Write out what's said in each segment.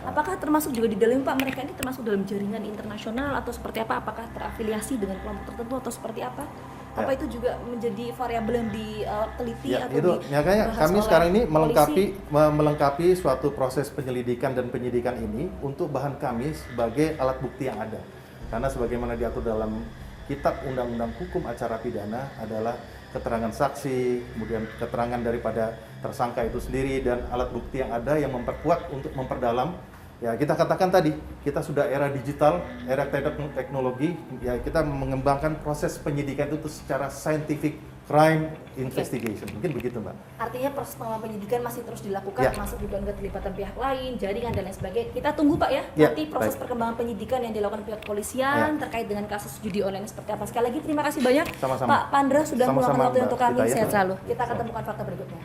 Apakah termasuk juga di dalam Pak, mereka ini termasuk dalam jaringan internasional atau seperti apa? Apakah terafiliasi dengan kelompok tertentu atau seperti apa? Apa itu juga menjadi variabel yang diteliti atau itu makanya kami sekarang ini polisi? melengkapi suatu proses penyelidikan dan penyidikan ini untuk bahan kami sebagai alat bukti yang ada. Karena sebagaimana diatur dalam Kitab Undang-Undang Hukum Acara Pidana adalah keterangan saksi, kemudian keterangan daripada tersangka itu sendiri dan alat bukti yang ada yang memperkuat untuk memperdalam. Ya, kita katakan tadi, kita sudah era digital, era teknologi, ya kita mengembangkan proses penyidikan itu secara scientific crime investigation. Mungkin begitu, Mbak. Artinya proses pengembangan penyidikan masih terus dilakukan, termasuk juga keterlibatan pihak lain, jaringan dan lain sebagainya. Kita tunggu Pak ya, nanti proses perkembangan penyidikan yang dilakukan pihak kepolisian terkait dengan kasus judi online seperti apa. Sekali lagi terima kasih banyak Pak Pandra sudah meluangkan waktu untuk kami. Sehat selalu. Kita akan temukan fakta berikutnya.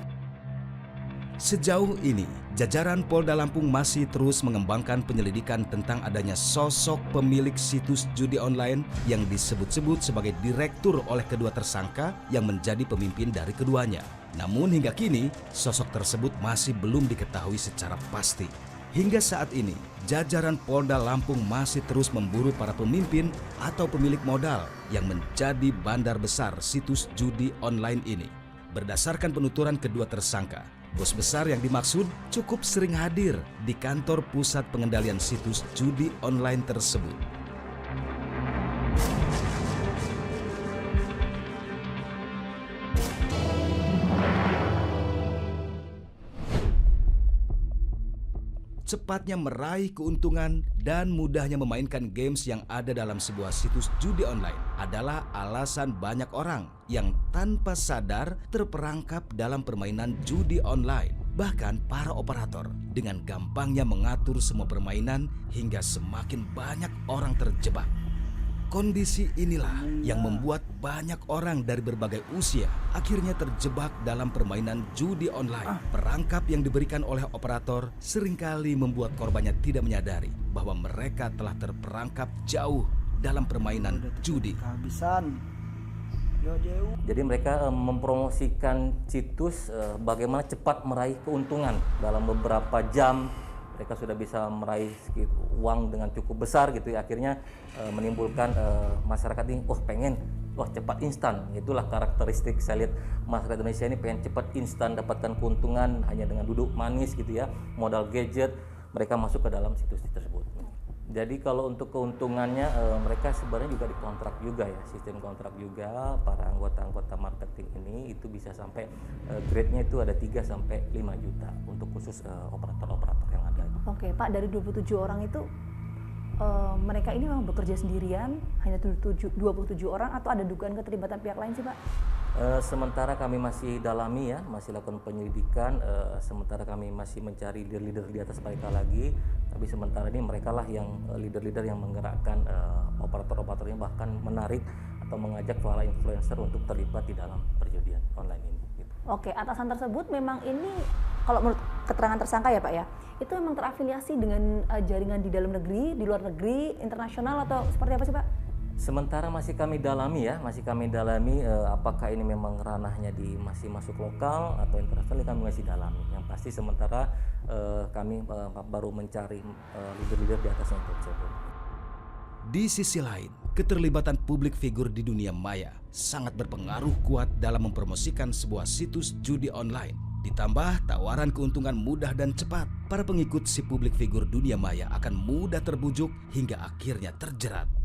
Sejauh ini, jajaran Polda Lampung masih terus mengembangkan penyelidikan tentang adanya sosok pemilik situs judi online yang disebut-sebut sebagai direktur oleh kedua tersangka yang menjadi pemimpin dari keduanya. Namun hingga kini, sosok tersebut masih belum diketahui secara pasti. Hingga saat ini, jajaran Polda Lampung masih terus memburu para pemimpin atau pemilik modal yang menjadi bandar besar situs judi online ini. Berdasarkan penuturan kedua tersangka, bos besar yang dimaksud cukup sering hadir di kantor pusat pengendalian situs judi online tersebut. Cepatnya meraih keuntungan dan mudahnya memainkan games yang ada dalam sebuah situs judi online adalah alasan banyak orang yang tanpa sadar terperangkap dalam permainan judi online. Bahkan para operator dengan gampangnya mengatur semua permainan hingga semakin banyak orang terjebak. Kondisi inilah yang membuat banyak orang dari berbagai usia akhirnya terjebak dalam permainan judi online. Perangkap yang diberikan oleh operator seringkali membuat korbannya tidak menyadari bahwa mereka telah terperangkap jauh dalam permainan judi. Jadi mereka mempromosikan situs bagaimana cepat meraih keuntungan dalam beberapa jam. Mereka sudah bisa meraih uang dengan cukup besar gitu ya. Akhirnya menimbulkan masyarakat ini, pengen cepat instan. Itulah karakteristik saya lihat masyarakat Indonesia ini, pengen cepat instan dapatkan keuntungan hanya dengan duduk manis gitu ya, modal gadget. Mereka masuk ke dalam situs tersebut. Jadi kalau untuk keuntungannya mereka sebenarnya juga dikontrak juga ya, sistem kontrak juga. Para anggota-anggota marketing ini itu bisa sampai grade-nya itu ada 3 sampai 5 juta untuk khusus operator-operator yang ada. Oke Pak, dari 27 orang itu mereka ini memang bekerja sendirian, hanya 27 orang atau ada dugaan keterlibatan pihak lain sih Pak? Sementara kami masih dalami ya, masih lakukan penyelidikan, sementara kami masih mencari leader-leader di atas mereka lagi, tapi sementara ini mereka lah yang leader-leader yang menggerakkan operator-operatornya, bahkan menarik atau mengajak para influencer untuk terlibat di dalam perjudian online ini. Gitu. Oke, atasan tersebut memang ini kalau menurut keterangan tersangka ya Pak ya, itu memang terafiliasi dengan jaringan di dalam negeri, di luar negeri, internasional atau seperti apa sih Pak? Sementara masih kami dalami ya, apakah ini memang ranahnya masih masuk lokal atau internasional, kami masih dalami. Yang pasti sementara kami baru mencari leader-leader di atasnya tersebut. Di sisi lain, keterlibatan publik figur di dunia maya sangat berpengaruh kuat dalam mempromosikan sebuah situs judi online. Ditambah tawaran keuntungan mudah dan cepat, para pengikut si publik figur dunia maya akan mudah terbujuk hingga akhirnya terjerat.